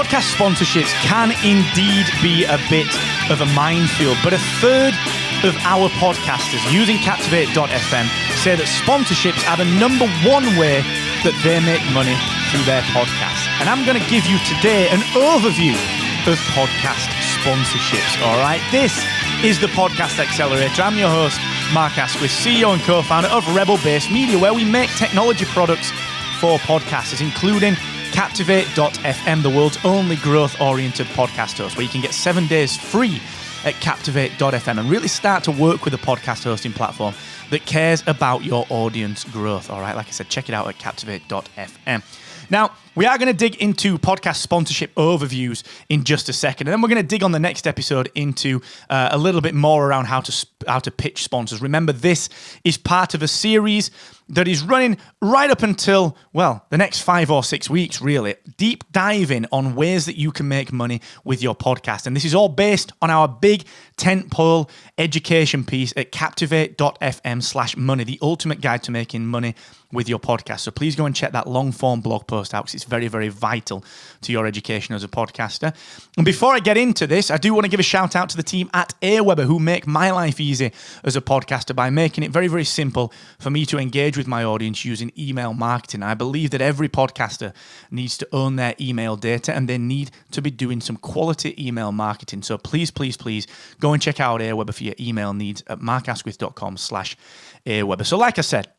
Podcast sponsorships can indeed be a bit of a minefield, but a third of our podcasters using Captivate.fm say that sponsorships are the number one way that they make money through their podcast. And I'm going to give you today an overview of podcast sponsorships, all right? This is the Podcast Accelerator. I'm your host, Mark Asquith, CEO and co-founder of Rebel-Based Media, where we make technology products for podcasters, including Captivate.fm, the world's only growth-oriented podcast host, where you can get 7 days free at Captivate.fm and really start to work with a podcast hosting platform that cares about your audience growth. All right, like I said, check it out at Captivate.fm. Now, we are going to dig into podcast sponsorship overviews in just a second, and then we're going to dig on the next episode into a little bit more around how to pitch sponsors. Remember, this is part of a series that is running right up until, well, the next 5 or 6 weeks, really. Deep diving on ways that you can make money with your podcast. And this is all based on our big tentpole education piece at Captivate.fm/money, the ultimate guide to making money with your podcast. So please go and check that long form blog post out, because it's very, very vital to your education as a podcaster. And before I get into this, I do want to give a shout out to the team at Aweber, who make my life easy as a podcaster by making it very, very simple for me to engage with my audience using email marketing. I believe that every podcaster needs to own their email data, and they need to be doing some quality email marketing. So please, please, please go and check out Aweber for your email needs at markasquith.com/Aweber. So like I said,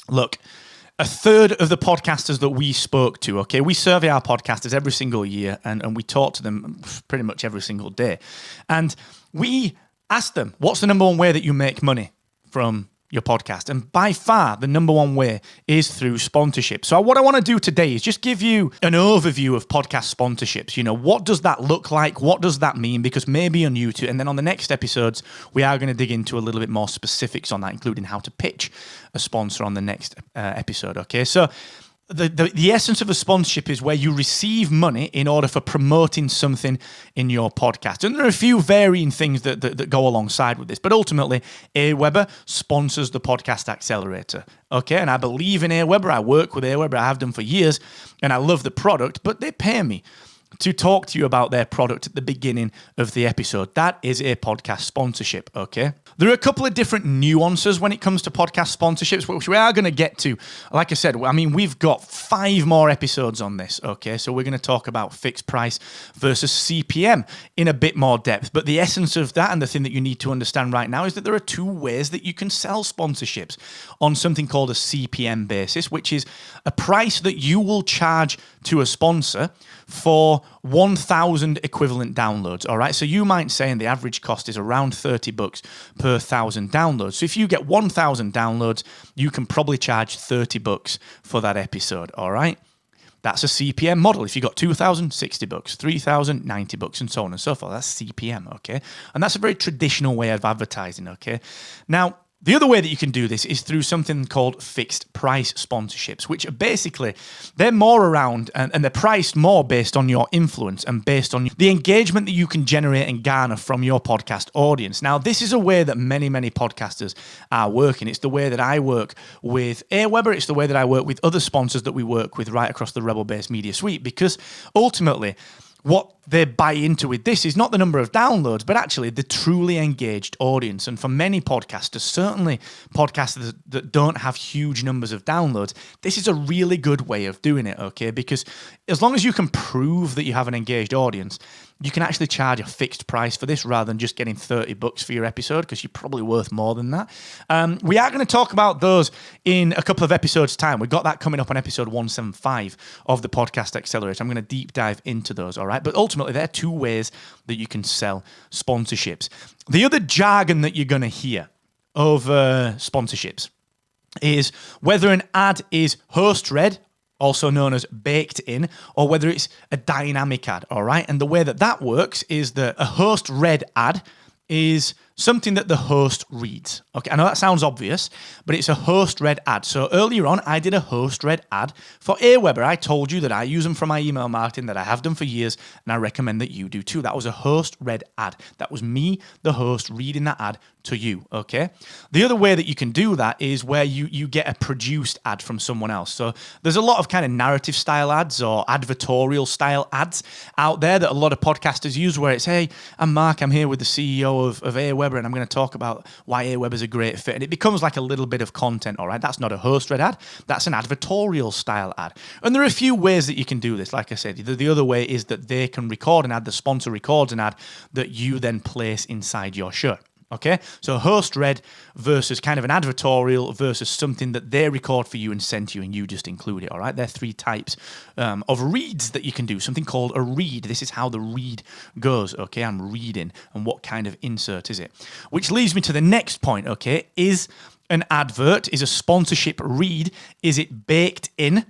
look, a third of the podcasters that we spoke to, okay, we survey our podcasters every single year, and we talk to them pretty much every single day. And we asked them, what's the number one way that you make money from your podcast? And by far, the number one way is through sponsorship. So what I want to do today is just give you an overview of podcast sponsorships. You know, what does that look like? What does that mean? Because maybe you're new to it. And then on the next episodes, we are going to dig into a little bit more specifics on that, including how to pitch a sponsor on the next episode. Okay, so the essence of a sponsorship is where you receive money in order for promoting something in your podcast. And there are a few varying things that go alongside with this, but ultimately, Aweber sponsors the Podcast Accelerator. Okay, and I believe in Aweber. I work with Aweber. I have done for years, and I love the product, but they pay me to talk to you about their product at the beginning of the episode. That is a podcast sponsorship, okay? There are a couple of different nuances when it comes to podcast sponsorships, which we are going to get to. Like I said, I mean, we've got 5 more episodes on this, okay? So we're going to talk about fixed price versus CPM in a bit more depth. But the essence of that, and the thing that you need to understand right now, is that there are 2 ways that you can sell sponsorships on something called a CPM basis, which is a price that you will charge to a sponsor for 1,000 equivalent downloads, all right? So you might say, and the average cost is around $30 per 1,000 downloads. So if you get 1,000 downloads, you can probably charge $30 for that episode, all right? That's a CPM model. If you got 2,000, $60, 3,000, $90, and so on and so forth. That's CPM, okay? And that's a very traditional way of advertising, okay? Now, the other way that you can do this is through something called fixed price sponsorships, which are basically, they're more around and they're priced more based on your influence and based on the engagement that you can generate and garner from your podcast audience. Now, this is a way that many, many podcasters are working. It's the way that I work with Aweber. It's the way that I work with other sponsors that we work with right across the Rebel-Based Media Suite, because ultimately, what they buy into with this is not the number of downloads, but actually the truly engaged audience. And for many podcasters, certainly podcasters that don't have huge numbers of downloads, this is a really good way of doing it, okay? Because as long as you can prove that you have an engaged audience, you can actually charge a fixed price for this rather than just getting $30 for your episode, because you're probably worth more than that. We are going to talk about those in a couple of episodes' time. We've got that coming up on episode 175 of the Podcast Accelerator. I'm going to deep dive into those, all right? But ultimately, there are 2 ways that you can sell sponsorships. The other jargon that you're going to hear of sponsorships is whether an ad is host-read, also known as baked in, or whether it's a dynamic ad, all right? And the way that works is that a host-read ad is something that the host reads. Okay, I know that sounds obvious, but it's a host-read ad. So earlier on, I did a host-read ad for Aweber. I told you that I use them for my email marketing, that I have done for years, and I recommend that you do too. That was a host-read ad. That was me, the host, reading that ad to you, okay? The other way that you can do that is where you get a produced ad from someone else. So there's a lot of kind of narrative style ads or advertorial style ads out there that a lot of podcasters use, where it's, hey, I'm Mark, I'm here with the CEO of Aweber, and I'm going to talk about why Aweber's a great fit. And it becomes like a little bit of content, all right? That's not a host-read ad. That's an advertorial style ad. And there are a few ways that you can do this. Like I said, the other way is that they can record an ad, the sponsor records an ad that you then place inside your show. Okay, so host-read versus kind of an advertorial versus something that they record for you and send to you and you just include it, all right? There are three types of reads that you can do, something called a read. This is how the read goes, okay? I'm reading, and what kind of insert is it? Which leads me to the next point, okay? Is an advert, is a sponsorship read, is it baked in?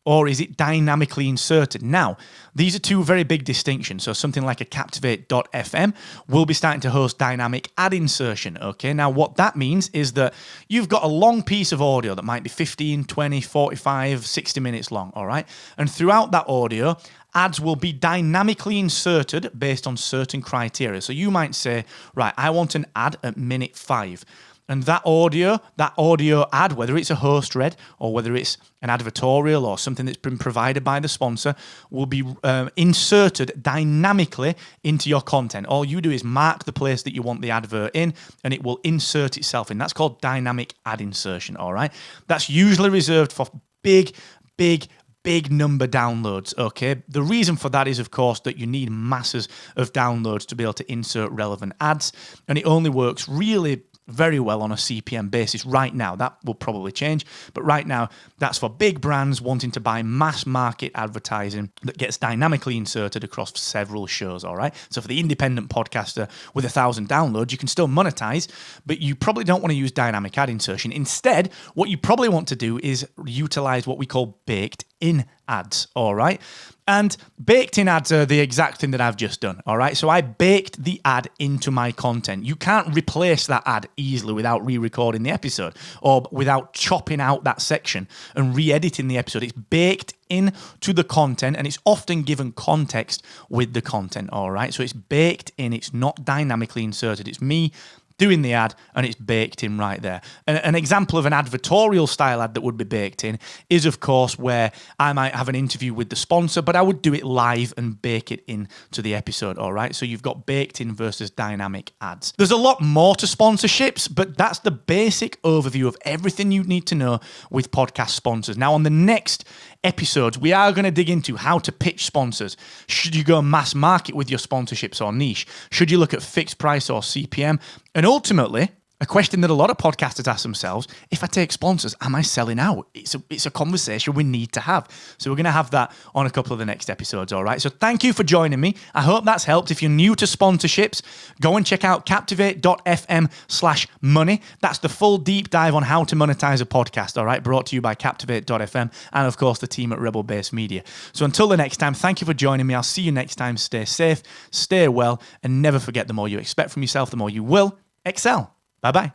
Or is it dynamically inserted? Now, these are two very big distinctions. So something like a Captivate.fm will be starting to host dynamic ad insertion, okay? Now, what that means is that you've got a long piece of audio that might be 15, 20, 45, 60 minutes long, all right? And throughout that audio, ads will be dynamically inserted based on certain criteria. So you might say, right, I want an ad at minute 5. And that audio ad, whether it's a host read or whether it's an advertorial or something that's been provided by the sponsor, will be inserted dynamically into your content. All you do is mark the place that you want the advert in, and it will insert itself in. That's called dynamic ad insertion, all right? That's usually reserved for big number downloads, okay? The reason for that is, of course, that you need masses of downloads to be able to insert relevant ads, and it only works really very well on a CPM basis right now. That will probably change, but right now that's for big brands wanting to buy mass market advertising that gets dynamically inserted across several shows, all right? So for the independent podcaster with 1,000 downloads, you can still monetize, but you probably don't want to use dynamic ad insertion. Instead, what you probably want to do is utilize what we call baked in ads, all right? And baked in ads are the exact thing that I've just done, all right? So I baked the ad into my content. You can't replace that ad easily without re-recording the episode or without chopping out that section and re-editing the episode. It's baked into the content, and it's often given context with the content, all right? So it's baked in. It's not dynamically inserted. It's me doing the ad, and it's baked in right there. An example of an advertorial style ad that would be baked in is, of course, where I might have an interview with the sponsor, but I would do it live and bake it into the episode, all right? So you've got baked in versus dynamic ads. There's a lot more to sponsorships, but that's the basic overview of everything you need to know with podcast sponsors. Now, on the next episodes, we are going to dig into how to pitch sponsors. Should you go mass market with your sponsorships or niche? Should you look at fixed price or CPM? And ultimately, a question that a lot of podcasters ask themselves, if I take sponsors, am I selling out? It's a conversation we need to have. So we're going to have that on a couple of the next episodes, all right? So thank you for joining me. I hope that's helped. If you're new to sponsorships, go and check out captivate.fm/money. That's the full deep dive on how to monetize a podcast, all right? Brought to you by Captivate.fm and, of course, the team at Rebel Base Media. So until the next time, thank you for joining me. I'll see you next time. Stay safe, stay well, and never forget, the more you expect from yourself, the more you will excel. Bye-bye.